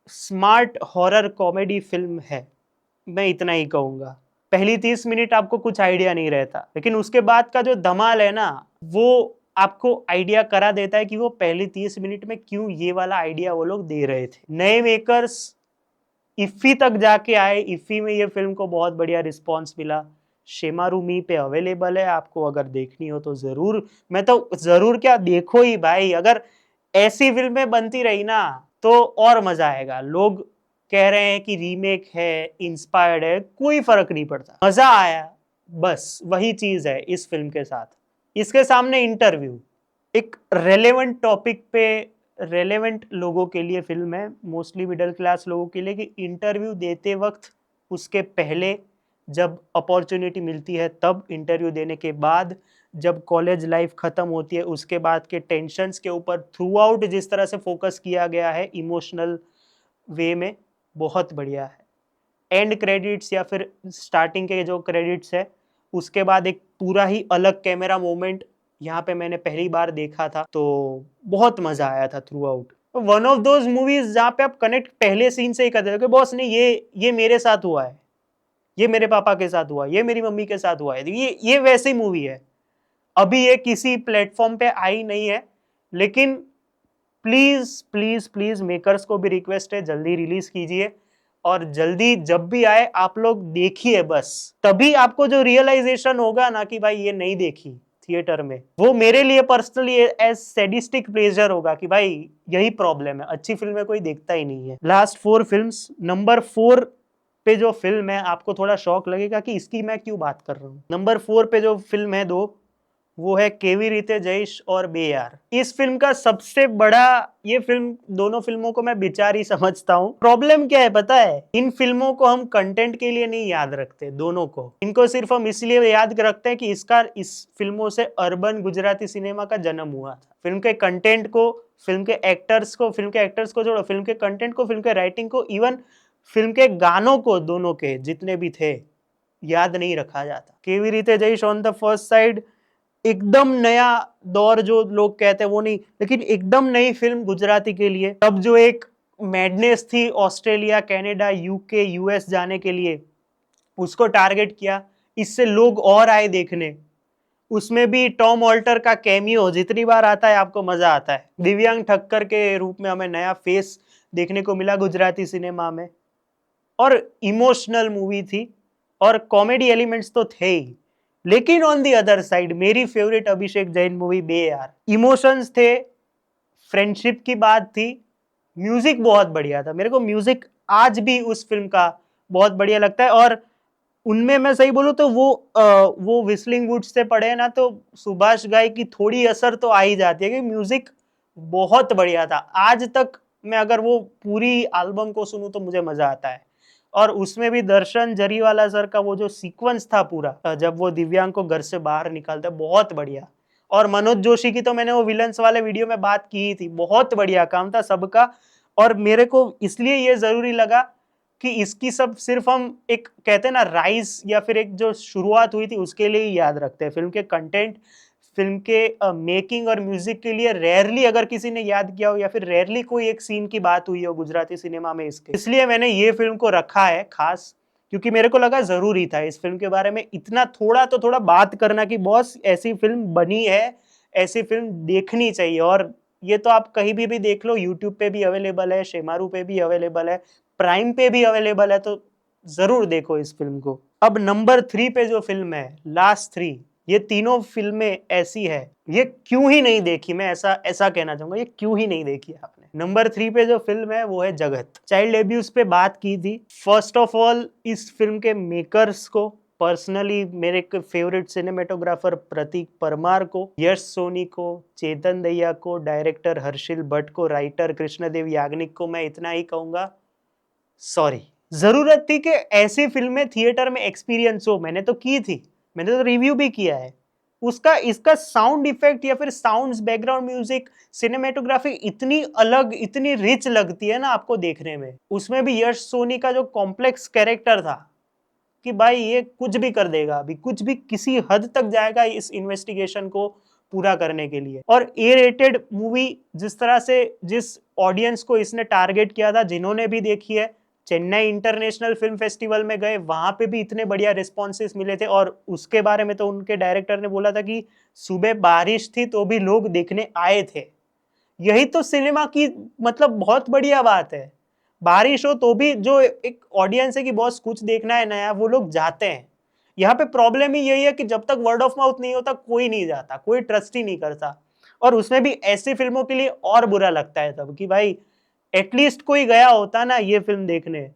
[SPEAKER 1] स्मार्ट हॉरर कॉमेडी फिल्म है, मैं इतना ही कहूंगा। पहली 30 मिनट आपको कुछ आइडिया नहीं रहता, लेकिन उसके बाद का जो धमाल है ना, वो आपको आइडिया करा देता है कि वो पहली 30 मिनट में क्यों ये वाला आइडिया वो लोग दे रहे थे। नए मेकर्स इफ्फी तक जाके आए, इफ्फी में ये फिल्म को बहुत बढ़िया रिस्पॉन्स मिला। शेमारूमी पे अवेलेबल है, आपको अगर देखनी हो तो जरूर, मैं तो जरूर क्या देखो ही भाई। अगर ऐसी फिल्में बनती रही ना तो और मजा आएगा। लोग कह रहे हैं कि रीमेक है, इंस्पायर्ड है, कोई फर्क नहीं पड़ता, मजा आया, बस वही चीज है इस फिल्म के साथ। इसके सामने इंटरव्यू, एक रेलेवेंट टॉपिक पे रेलेवेंट लोगों के लिए फिल्म है, मोस्टली मिडिल क्लास लोगों के लिए, कि इंटरव्यू देते वक्त, उसके पहले जब अपॉर्चुनिटी मिलती है तब, इंटरव्यू देने के बाद, जब कॉलेज लाइफ खत्म होती है उसके बाद के टेंशन्स के ऊपर थ्रू आउट जिस तरह से फोकस किया गया है इमोशनल वे में, बहुत बढ़िया है। एंड क्रेडिट्स या फिर स्टार्टिंग के जो क्रेडिट्स है उसके बाद एक पूरा ही अलग कैमरा मोमेंट यहाँ पे मैंने पहली बार देखा था, तो बहुत मजा आया था through out. One of those movies जहाँ पे आप कनेक्ट पहले सीन से ही करते हो कि बॉस नहीं, ये मेरे साथ हुआ है, ये मेरे पापा के साथ हुआ, ये मेरी मम्मी के साथ हुआ है, ये वैसी मूवी है। अभी ये किसी प्लेटफॉर्म पे आई नहीं है, लेकिन प्लीज प्लीज प्लीज मेकर्स को भी रिक्वेस्ट है, जल्दी रिलीज कीजिए, और जल्दी जब भी आए आप लोग देखिए। बस तभी आपको जो रियलाइजेशन होगा ना कि भाई ये नहीं देखी थिएटर में, वो मेरे लिए पर्सनली एज सैडिस्टिक प्लेजर होगा कि भाई यही प्रॉब्लम है, अच्छी फिल्में कोई देखता ही नहीं है। लास्ट 4 फिल्म्स, नंबर 4 पे जो फिल्म है, आपको थोड़ा शॉक लगेगा कि इसकी मैं क्यों बात कर रहा हूँ। नंबर 4 पे जो फिल्म है दो, वो है केवी रीते जयेश और बेयार। इस फिल्म का सबसे बड़ा, ये फिल्म, दोनों फिल्मों को मैं विचार ही समझता हूँ। प्रॉब्लम क्या है पता है, इन फिल्मों को हम कंटेंट के लिए नहीं याद रखते, दोनों को। इनको सिर्फ हम इसलिए याद रखते हैं कि इस फिल्मों से अर्बन गुजराती सिनेमा का जन्म हुआ था। फिल्म के कंटेंट को, फिल्म के एक्टर्स को छोड़ो, फिल्म के कंटेंट को, फिल्म के राइटिंग को, इवन फिल्म के गानों को, दोनों के जितने भी थे, याद नहीं रखा जाता। केवी रीते Jayesh on the first side एकदम नया दौर जो लोग कहते हैं वो नहीं, लेकिन एकदम नई फिल्म गुजराती के लिए। तब जो एक मैडनेस थी ऑस्ट्रेलिया, कनाडा, यूके, यूएस जाने के लिए, उसको टारगेट किया, इससे लोग और आए देखने। उसमें भी टॉम ऑल्टर का कैमियो जितनी बार आता है आपको मजा आता है। दिव्यांग ठक्कर के रूप में हमें नया फेस देखने को मिला गुजराती सिनेमा में, और इमोशनल मूवी थी, और कॉमेडी एलिमेंट्स तो थे ही। लेकिन ऑन दी अदर साइड मेरी फेवरेट अभिषेक जैन मूवी बेयार, इमोशंस थे, फ्रेंडशिप की बात थी, म्यूजिक बहुत बढ़िया था। मेरे को म्यूजिक आज भी उस फिल्म का बहुत बढ़िया लगता है। और उनमें मैं सही बोलूं तो वो विस्लिंग वुड्स से पढ़े ना, तो सुभाष घाई की थोड़ी असर तो आ ही जाती है कि म्यूजिक बहुत बढ़िया था। आज तक मैं अगर वो पूरी एल्बम को सुनूं तो मुझे मजा आता है। और उसमें भी दर्शन जरीवाला सर का वो जो सीक्वेंस था पूरा, जब वो दिव्यांग को घर से बाहर निकालता है, बहुत बढ़िया। और मनोज जोशी की तो मैंने वो विलन्स वाले वीडियो में बात की थी, बहुत बढ़िया काम था सबका। और मेरे को इसलिए ये जरूरी लगा कि इसकी सब सिर्फ हम एक कहते हैं ना राइज या फिर एक जो शुरुआत हुई थी उसके लिए ही याद रखते हैं। फिल्म के कंटेंट, फिल्म के मेकिंग और म्यूजिक के लिए रेयरली अगर किसी ने याद किया हो, या फिर रेयरली कोई एक सीन की बात हुई हो गुजराती सिनेमा में इसके, इसलिए मैंने ये फिल्म को रखा है खास, क्योंकि मेरे को लगा जरूरी था इस फिल्म के बारे में इतना थोड़ा तो थोड़ा बात करना कि बॉस ऐसी फिल्म बनी है, ऐसी फिल्म देखनी चाहिए। और ये तो आप कहीं भी देख लो, यूट्यूब पे भी अवेलेबल है, शेमारू पे भी अवेलेबल है, प्राइम पे भी अवेलेबल है, तो जरूर देखो इस फिल्म को। अब नंबर 3 पे जो फिल्म है लास्ट 3, ये तीनों फिल्में ऐसी है, ये क्यों ही नहीं देखी, मैं ऐसा कहना चाहूंगा, ये क्यों ही नहीं देखी आपने। नंबर 3 पे जो फिल्म है वो है जगत। चाइल्ड एब्यूज पे बात की थी। फर्स्ट ऑफ ऑल इस फिल्म के मेकर्स को, पर्सनली मेरे फेवरेट सिनेमेटोग्राफर प्रतीक परमार को, यश सोनी को, चेतन दैया को, डायरेक्टर हर्षिल भट्ट को, राइटर कृष्णदेव याग्निक को, मैं इतना ही कहूंगा, सॉरी। जरूरत थी कि ऐसी फिल्में थिएटर में एक्सपीरियंस हो। मैंने तो की थी, मैंने तो रिव्यू भी किया है उसका। इसका साउंड इफेक्ट या फिर साउंड्स, बैकग्राउंड म्यूजिक, सिनेमेटोग्राफी इतनी अलग, इतनी रिच लगती है ना आपको देखने में। उसमें भी यश सोनी का जो कॉम्प्लेक्स कैरेक्टर था कि भाई ये कुछ भी कर देगा, अभी कुछ भी किसी हद तक जाएगा इस इन्वेस्टिगेशन को पूरा करने के लिए। और ए रेटेड मूवी जिस तरह से, जिस ऑडियंस को इसने टारगेट किया था, जिन्होंने भी देखी है, चेन्नई इंटरनेशनल फिल्म फेस्टिवल में गए, वहां पे भी इतने बढ़िया रिस्पॉन्सेस मिले थे। और उसके बारे में तो उनके डायरेक्टर ने बोला था कि सुबह बारिश थी तो भी लोग देखने आए थे। यही तो सिनेमा की मतलब बहुत बढ़िया बात है। बारिश हो तो भी जो एक ऑडियंस है कि बॉस कुछ देखना है नया, वो लोग जाते हैं। यहाँ पे प्रॉब्लम ही यही है कि जब तक वर्ड ऑफ माउथ नहीं होता कोई नहीं जाता, कोई ट्रस्ट ही नहीं करता। और उसमें भी ऐसी फिल्मों के लिए और बुरा लगता है तब कि भाई एटलीस्ट कोई गया होता ना ये फिल्म देखने,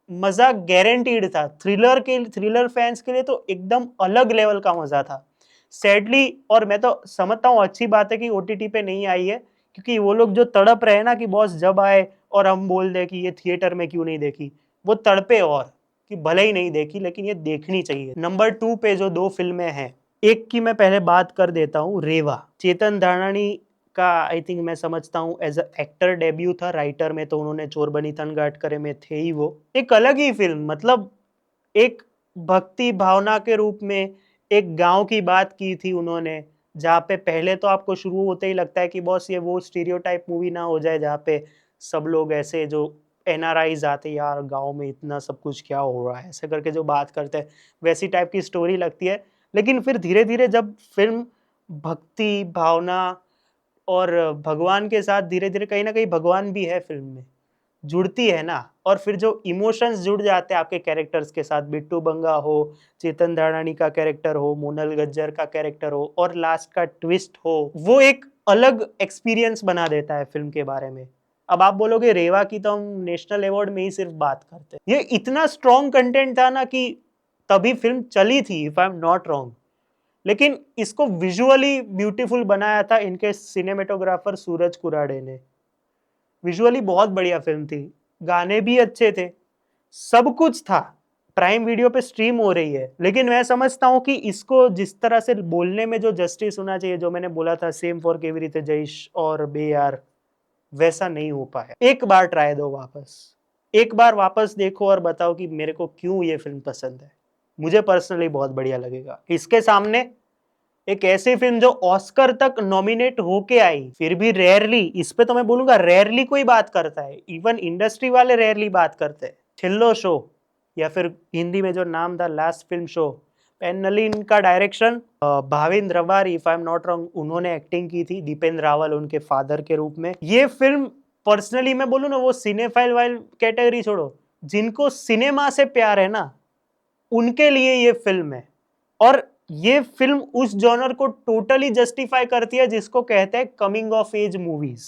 [SPEAKER 1] मजा गारंटीड था। थ्रिलर फैंस के लिए तो एकदम अलग लेवल का मजा था। सैडली, और मैं तो समझता हूँ अच्छी बात है कि ओटीटी पे नहीं आई है, क्योंकि वो लोग जो तड़प रहे हैं ना कि बॉस जब आए और हम बोल दे कि ये थिएटर में क्यों नहीं देखी, वो तड़पे और कि भले ही नहीं देखी लेकिन ये देखनी चाहिए। नंबर 2 पे जो 2 फिल्में हैं, एक की मैं पहले बात कर देता हूँ, रेवा। चेतन धानानी का आई थिंक मैं समझता हूँ एज एक्टर डेब्यू था। राइटर में तो उन्होंने चोर बनी तनघाट करे में थे ही। वो एक अलग ही फिल्म, मतलब एक भक्ति भावना के रूप में एक गांव की बात की थी उन्होंने, जहाँ पे पहले तो आपको शुरू होते ही लगता है कि बॉस ये वो स्टीरियोटाइप मूवी ना हो जाए जहाँ पे सब लोग ऐसे जो एनआरआईज आते हैं, यार गांव में इतना सब कुछ क्या हो रहा है, ऐसे करके जो बात करते हैं, वैसी टाइप की स्टोरी लगती है। लेकिन फिर धीरे धीरे जब फिल्म भक्ति भावना और भगवान के साथ, धीरे धीरे कहीं ना कहीं भगवान भी है फिल्म में, जुड़ती है ना, और फिर जो इमोशंस जुड़ जाते हैं आपके कैरेक्टर्स के साथ, बिट्टू बंगा हो, चेतन धानानी का कैरेक्टर हो, मोनल गज्जर का कैरेक्टर हो, और लास्ट का ट्विस्ट हो, वो एक अलग एक्सपीरियंस बना देता है फिल्म के बारे में। अब आप बोलोगे रेवा की तो हम नेशनल अवार्ड में ही सिर्फ बात करते हैं, ये इतना स्ट्रॉन्ग कंटेंट था ना कि तभी फिल्म चली थी, if I am not wrong. लेकिन इसको विजुअली ब्यूटीफुल बनाया था इनके सिनेमेटोग्राफर सूरज कुराडे ने। विजुअली बहुत बढ़िया फिल्म थी, गाने भी अच्छे थे, सब कुछ था। प्राइम वीडियो पे स्ट्रीम हो रही है। लेकिन मैं समझता हूँ कि इसको जिस तरह से बोलने में जो जस्टिस होना चाहिए, जो मैंने बोला था सेम फॉर केवरी तेजईश और बे यार, वैसा नहीं हो पाया। एक बार ट्राई दो वापस, एक बार वापस देखो और बताओ कि मेरे को क्यों ये फिल्म पसंद है। मुझे पर्सनली बहुत बढ़िया लगेगा। इसके सामने एक ऐसी फिल्म जो ऑस्कर तक नॉमिनेट होके आई, फिर भी रेयरली, इस पे तो मैं बोलूंगा रेयरली कोई बात करता है, इवन इंडस्ट्री वाले रेयरली बात करते हैं। थिल्लो शो, या फिर हिंदी में जो नाम था लास्ट फिल्म शो, पेन्नलिन का direction, Bhavindra Rawari, if I am not wrong, उन्होंने एक्टिंग की थी, दीपेंद्र रावल उनके फादर के रूप में। ये फिल्म पर्सनली मैं बोलूँ ना, वो सिनेफाइल वाइल कैटेगरी छोड़ो, जिनको सिनेमा से प्यार है ना, उनके लिए ये फिल्म है। और ये फिल्म उस जॉनर को टोटली जस्टिफाई करती है जिसको कहते हैं कमिंग ऑफ एज मूवीज।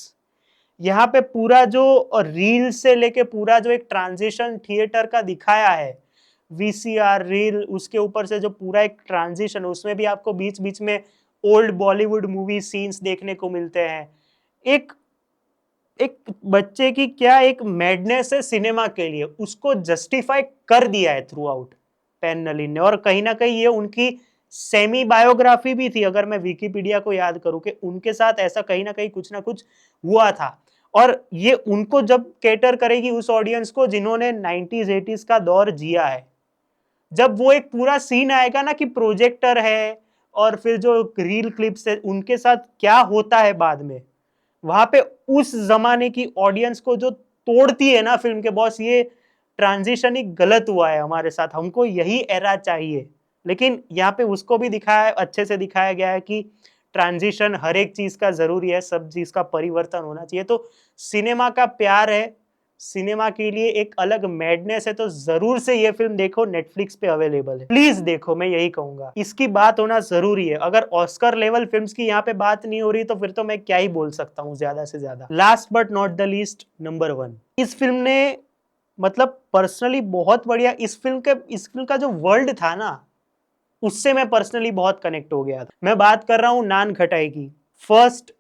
[SPEAKER 1] यहाँ पे पूरा जो रील से लेके पूरा जो एक ट्रांजिशन थिएटर का दिखाया है, वीसीआर रील, उसके ऊपर से जो पूरा एक ट्रांजिशन, उसमें भी आपको बीच बीच में ओल्ड बॉलीवुड मूवी सीन्स देखने को मिलते हैं। एक एक बच्चे की क्या एक मैडनेस है सिनेमा के लिए, उसको जस्टिफाई कर दिया है थ्रू आउट पेन नलीन ने। और कहीं ना कहीं ये उनकी सेमी बायोग्राफी भी थी, अगर मैं विकिपीडिया को याद करूं कि उनके साथ ऐसा कहीं ना कहीं कुछ ना कुछ हुआ था। और ये उनको जब कैटर करेगी उस ऑडियंस को जिन्होंने 90s 80s का दौर जिया है, जब वो एक पूरा सीन आएगा ना कि प्रोजेक्टर है और फिर जो रील क्लिप्स है उनके साथ क्या होता है बाद में, वहां पे उस जमाने की ऑडियंस को जो तोड़ती है ना फिल्म के बॉस, ये ट्रांजिशन ही गलत हुआ है हमारे साथ, हमको यही एरा चाहिए। लेकिन यहाँ पे उसको भी दिखाया, अच्छे से दिखाया गया है कि ट्रांजिशन हर एक चीज का जरूरी है, सब चीज का परिवर्तन होना चाहिए। तो सिनेमा का प्यार है, सिनेमा के लिए एक अलग मैडनेस है, तो जरूर से ये फिल्म देखो, नेटफ्लिक्स पे अवेलेबल है, प्लीज देखो, मैं यही कहूंगा, इसकी बात होना जरूरी है। अगर ऑस्कर लेवल फिल्म्स की यहाँ पे बात नहीं हो रही तो फिर तो मैं क्या ही बोल सकता हूँ ज्यादा से ज्यादा। Last but not the least, number 1, इस फिल्म ने मतलब पर्सनली बहुत बढ़िया, इस फिल्म का जो वर्ल्ड था ना, उससे मैं पर्सनली बहुत कनेक्ट हो गया था। मैं बात कर रहा हूं नान खटाई की, फर्स्ट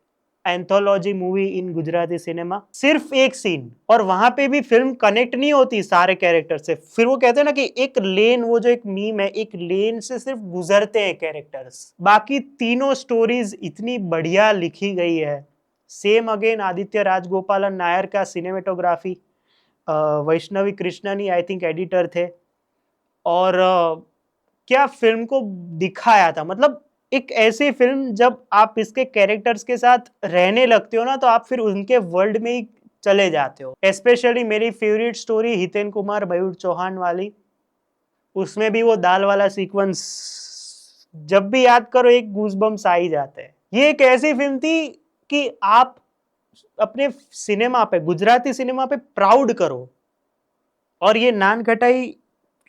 [SPEAKER 1] एंथोलॉजी मूवी इन गुजराती सिनेमा। सिर्फ एक सीन, और वहां पे भी फिल्म कनेक्ट नहीं होती सारे कैरेक्टर से, फिर वो कहते हैं ना कि एक लेन, वो जो एक मीम है, एक लेन से सिर्फ गुजरते हैं कैरेक्टर्स, बाकी तीनों स्टोरीज इतनी बढ़िया लिखी गई है। सेम अगेन आदित्य राजगोपालन नायर का सिनेमेटोग्राफी, वैष्णवी कृष्णनी आई थिंक एडिटर थे, और क्या फिल्म को दिखाया था, मतलब एक ऐसी फिल्म जब आप इसके कैरेक्टर्स के साथ रहने लगते हो ना, तो आप फिर उनके वर्ल्ड में ही चले जाते हो। स्पेशली मेरी फेवरेट स्टोरी हितेन कुमार मयूर चौहान वाली, उसमें भी वो दाल वाला सीक्वेंस जब भी याद करो एक गूजबम्स आ ही जाते हैं। ये एक ऐसी फिल्म थी कि आप अपने सिनेमा पे, गुजराती सिनेमा पे प्राउड करो, और ये नान खटाई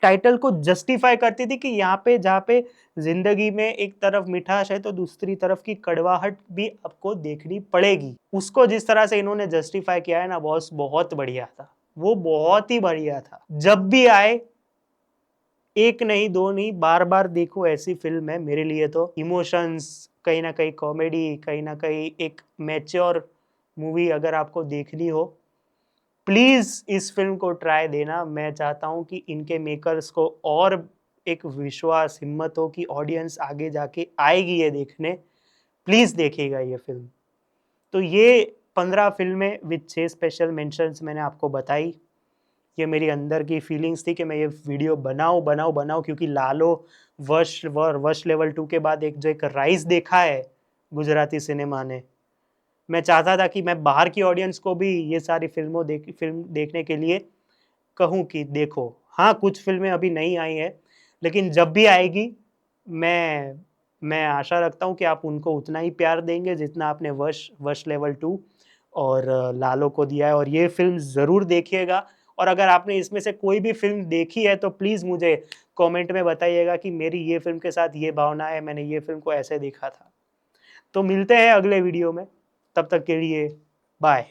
[SPEAKER 1] टाइटल को जस्टिफाई करती थी कि यहाँ पे जहाँ पे जिंदगी में एक तरफ मिठास है तो दूसरी तरफ की कड़वाहट भी आपको देखनी पड़ेगी। उसको जिस तरह से इन्होंने जस्टिफाई किया है ना बॉस, बहुत बढ़िया था, वो बहुत ही बढ़िया था। जब भी आए, एक नहीं दो नहीं, बार बार देखो, ऐसी फिल्म है मेरे लिए तो। इमोशंस, कहीं ना कहीं कॉमेडी, कहीं ना कहीं एक मैच्योर मूवी अगर आपको देखनी हो, प्लीज इस फिल्म को ट्राई देना। मैं चाहता हूं कि इनके मेकर्स को और एक विश्वास, हिम्मत हो कि ऑडियंस आगे जाके आएगी ये देखने, प्लीज देखिएगा ये फिल्म। तो ये 15 फिल्में विद 6 स्पेशल मेंशंस मैंने आपको बताई। ये मेरी अंदर की फीलिंग्स थी कि मैं ये वीडियो बनाऊं, क्योंकि लालो वश लेवल 2 के बाद एक जो एक राइज देखा है गुजराती सिनेमा ने, मैं चाहता था कि मैं बाहर की ऑडियंस को भी ये सारी फिल्म देखने के लिए कहूँ कि देखो। हाँ, कुछ फिल्में अभी नहीं आई है, लेकिन जब भी आएगी मैं आशा रखता हूँ कि आप उनको उतना ही प्यार देंगे जितना आपने वश लेवल 2 और लालो को दिया है। और ये फिल्म ज़रूर देखिएगा, और अगर आपने इसमें से कोई भी फिल्म देखी है तो प्लीज़ मुझे कमेंट में बताइएगा कि मेरी ये फिल्म के साथ ये भावना है, मैंने ये फिल्म को ऐसे देखा था। तो मिलते हैं अगले वीडियो में, तब तक के लिए बाय।